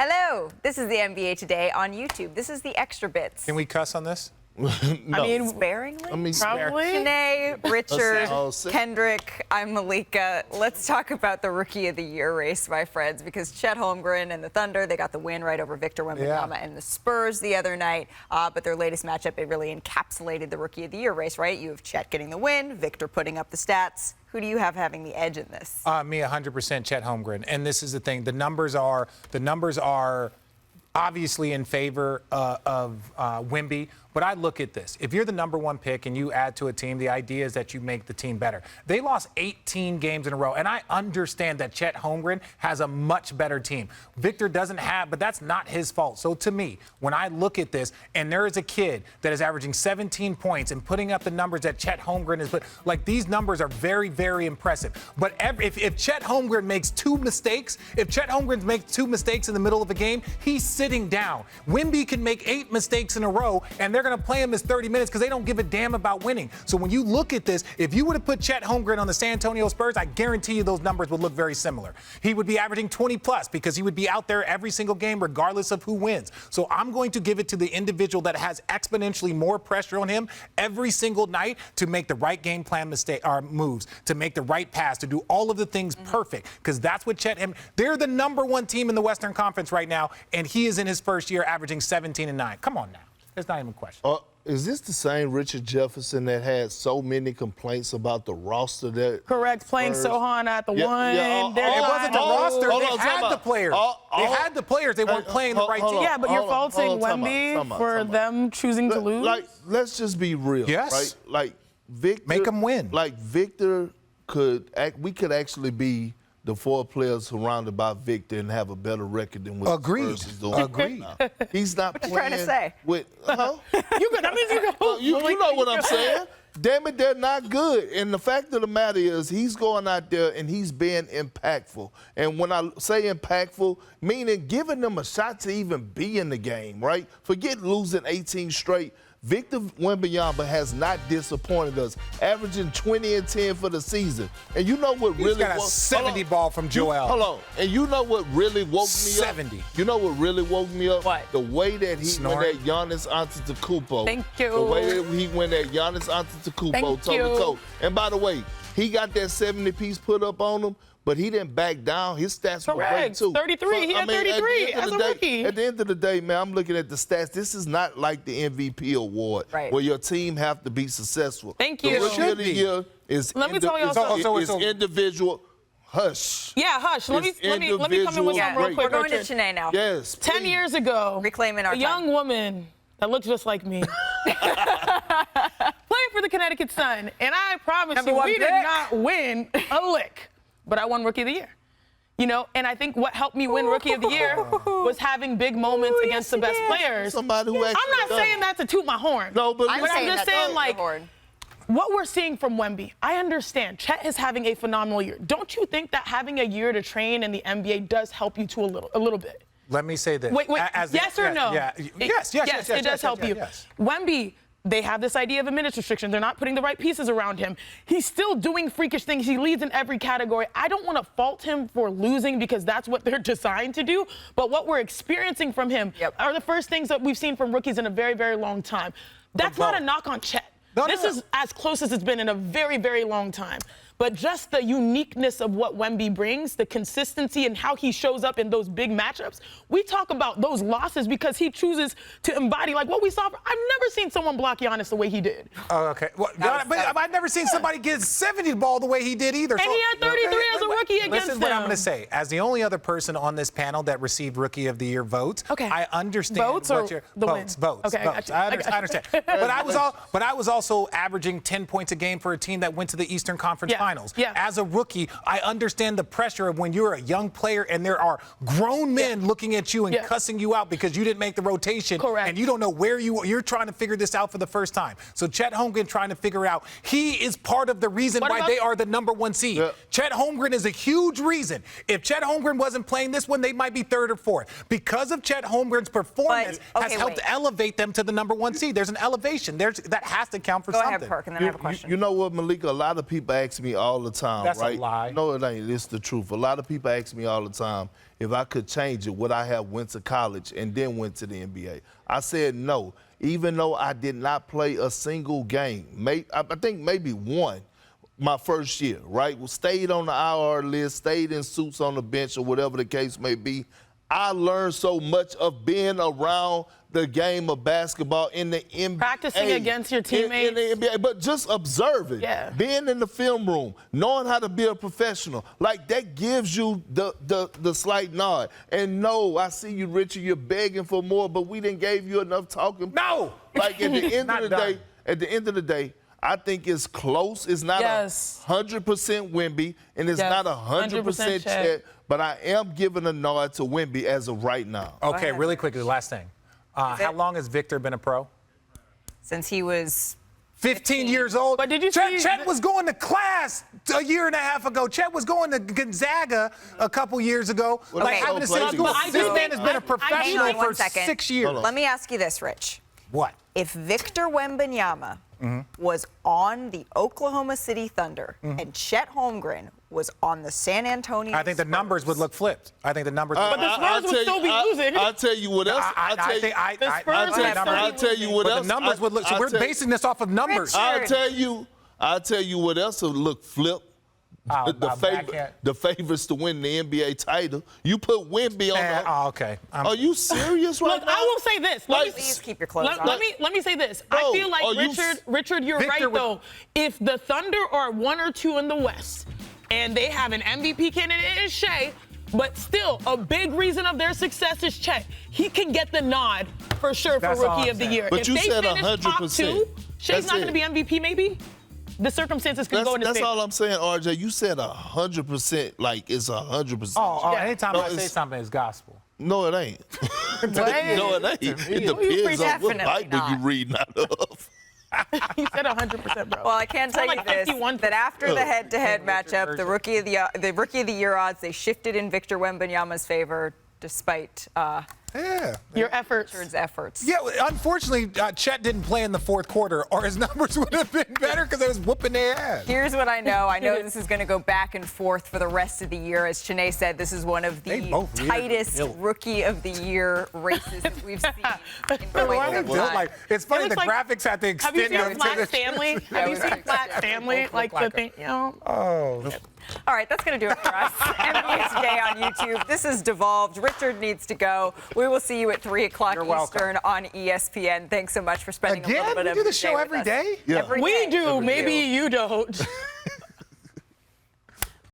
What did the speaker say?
Hello, this is the NBA Today on YouTube. This is the Extra Bits. Can we cuss on this? No. I mean, sparingly? Probably. Chiney, Richard, Oh, Kendrick, I'm Malika. Let's talk about the Rookie of the Year race, my friends, because Chet Holmgren and the Thunder, they got the win right over Victor Wembanyama and the Spurs the other night. But their latest matchup, it really encapsulated the Rookie of the Year race, right? You have Chet getting the win, Victor putting up the stats. Who do you have having the edge in this? Me, 100% Chet Holmgren. And this is the thing. The numbers are obviously in favor of Wemby. But I look at this. If you're the number one pick and you add to a team, the idea is that you make the team better. They lost 18 games in a row, and I understand that Chet Holmgren has a much better team. Victor doesn't have, but that's not his fault. So to me, when I look at this, and there is a kid that is averaging 17 points and putting up the numbers that Chet Holmgren is, but like these numbers are very, very impressive. But if Chet Holmgren makes two mistakes, if Chet Holmgren makes two mistakes in the middle of a game, he's sitting down. Wemby can make 8 mistakes in a row, and they're going to play him as 30 minutes because they don't give a damn about winning. So when you look at this, if you would have put Chet Holmgren on the San Antonio Spurs, I guarantee you those numbers would look very similar. He would be averaging 20 plus because he would be out there every single game regardless of who wins. So I'm going to give it to the individual that has exponentially more pressure on him every single night to make the right game plan moves, to make the right pass, to do all of the things perfect, because that's what they're the number one team in the Western Conference right now, and he is in his first year averaging 17 and 9. Come on now. There's not even a question. Is this the same Richard Jefferson that had so many complaints about the roster? That Correct, playing Sohan at the one. It wasn't the roster. They had the players. They had the players. They weren't playing the right team. Yeah, but you're faulting Wemby for them choosing to lose? Like, let's just be real. Yes. Right? Like, Victor. Make them win. Like, Victor we could actually be the 4 players surrounded by Victor and have a better record than what Agreed. the Spurs is doing. Agreed. He's not playing trying to say? with. That means you go. You know what I'm saying? Damn it, they're not good. And the fact of the matter is he's going out there and he's being impactful. And when I say impactful, meaning giving them a shot to even be in the game, right? Forget losing 18 straight. Victor Wembanyama has not disappointed us, averaging 20 and 10 for the season. And you know what really got a 70 ball from Joel. Hold on. And you know what really woke me 70. up? You know what really woke me up? What? The way that he went at Giannis Antetokounmpo. Thank you. The way that he went at Giannis Antetokounmpo toe-to-toe. And by the way, he got that 70-piece put up on him, but he didn't back down. His stats were great, too. 33. He had 33 as a rookie. At the end of the day, man, I'm looking at the stats. This is not like the MVP award where your team have to be successful. Thank you. The Rookie of the Year is individual. Hush. Yeah, hush. Let me come in with something real quick. We're going to Chiney now. Yes. 10 years ago, reclaiming our a young woman that looked just like me played for the Connecticut Sun, and I promise you, we did not win a lick, but I won Rookie of the Year. You know, and I think what helped me win Rookie of the Year was having big moments against the best players. Somebody who actually I'm not saying that to toot my horn. No, but I'm just saying, like, what we're seeing from Wemby, I understand. Chet is having a phenomenal year. Don't you think that having a year to train in the NBA does help you to a little bit? Let me say this. Wait, yes or no? Yes, it does help you. Yes. Wemby, they have this idea of a minutes restriction. They're not putting the right pieces around him. He's still doing freakish things. He leads in every category. I don't want to fault him for losing because that's what they're designed to do. But what we're experiencing from him are the first things that we've seen from rookies in a very, very long time. That's not a knock on Chet. This is as close as it's been in a very, very long time. But just the uniqueness of what Wemby brings, the consistency and how he shows up in those big matchups. We talk about those losses because he chooses to embody like what we saw. I've never seen someone block Giannis the way he did. Oh, okay. Well, but I've never seen somebody get 70 ball the way he did either. And he had 33 as a rookie against them. Listen to what I'm going to say. As the only other person on this panel that received Rookie of the Year votes, I understand votes. Okay, I understand. But I was also averaging 10 points a game for a team that went to the Eastern Conference Finals. Yeah. As a rookie, I understand the pressure of when you're a young player and there are grown men looking at you and cussing you out because you didn't make the rotation. Correct. And you don't know where you're trying to figure this out for the first time. So Chet Holmgren trying to figure out, he is part of the reason why they are the number one seed. Yeah. Chet Holmgren is a huge reason. If Chet Holmgren wasn't playing this one, they might be 3rd or 4th. Because of Chet Holmgren's performance has helped elevate them to the number one seed. There's an elevation. That has to count for something. Go ahead, Perk, and then I have a question. You know what, Malika? A lot of people ask me, all the time, That's right? a lie. No, it ain't. It's the truth. A lot of people ask me all the time, if I could change it, would I have went to college and then went to the NBA? I said no. Even though I did not play a single game, I think maybe one my first year, right? Stayed on the IR list, stayed in suits on the bench or whatever the case may be. I learned so much of being around the game of basketball in the NBA. Practicing against your teammates. In the NBA, but just observing. Yeah. Being in the film room, knowing how to be a professional. Like, that gives you the slight nod. And no, I see you, Richard, you're begging for more, but we didn't gave you enough talking. No! Like, at the end Not of the done. day, I think it's close. It's not 100% Wemby, and it's not 100% Chet, but I am giving a nod to Wemby as of right now. Okay, really quickly, last thing. How long has Victor been a pro? Since he was 15 years old. But did you Chet, see Chet was going to class a year and a half ago. Chet was going to Gonzaga a couple years ago. Well, like okay. having a But school. I This do man think- has been a professional Hang on for 1 second. 6 years. Let me ask you this, Rich. What? If Victor Wembanyama was on the Oklahoma City Thunder and Chet Holmgren was on the San Antonio I think the numbers would look flipped. I think the numbers would But the Spurs would still be losing. I'll tell you what else. I'll tell you what But else. the numbers would look. So we're basing this off of numbers. Richard. I'll tell you what else would look flipped. Backhand. The favorites to win the NBA title. You put Wemby on the. Okay. Are you serious right Look, now? I will say this. Please keep your clothes on. Let me say this. Bro, I feel like are you Richard, you're Victor right would- though. If the Thunder are 1 or 2 in the West, and they have an MVP candidate in Shea, but still a big reason of their success is Chet. He can get the nod for sure That's for all Rookie I'm of the saying. Year. But if you they said finish top 100%. 2, Shea's That's not going it. to be MVP maybe. The circumstances could go in his That's favor. all I'm saying, RJ. You said 100%, like it's 100%. Anytime No, I say it's- something, it's gospel. No, it ain't. What? No, it ain't. It You depends on what definitely Bible you not. reading out of. He said 100%, bro. Well, I can tell Sound you like this, 51. that after the head-to-head matchup, the Rookie of the Year odds, they shifted in Victor Wembanyama's favor despite Yeah. Your efforts. Richard's efforts. Yeah, unfortunately, Chet didn't play in the fourth quarter, or his numbers would have been better because I was whooping their ass. Here's what I know. I know this is going to go back and forth for the rest of the year. As Chiney said, this is one of They the both really tightest built. Rookie of the Year races that we've seen in Why quite they some built time. like, it's funny, looks the like- graphics had to Have you extend seen Flat Stanley? Have you seen Flat Stanley? Like the thing, you know? Oh. All right, that's going to do it for us. NBA Today on YouTube. This is devolved. Richard needs to go. We will see you at 3 o'clock You're welcome. Eastern on ESPN. Thanks so much for spending a Again? little bit We of do the your show day with every us. day? Yeah. Every We day. do. Maybe you don't.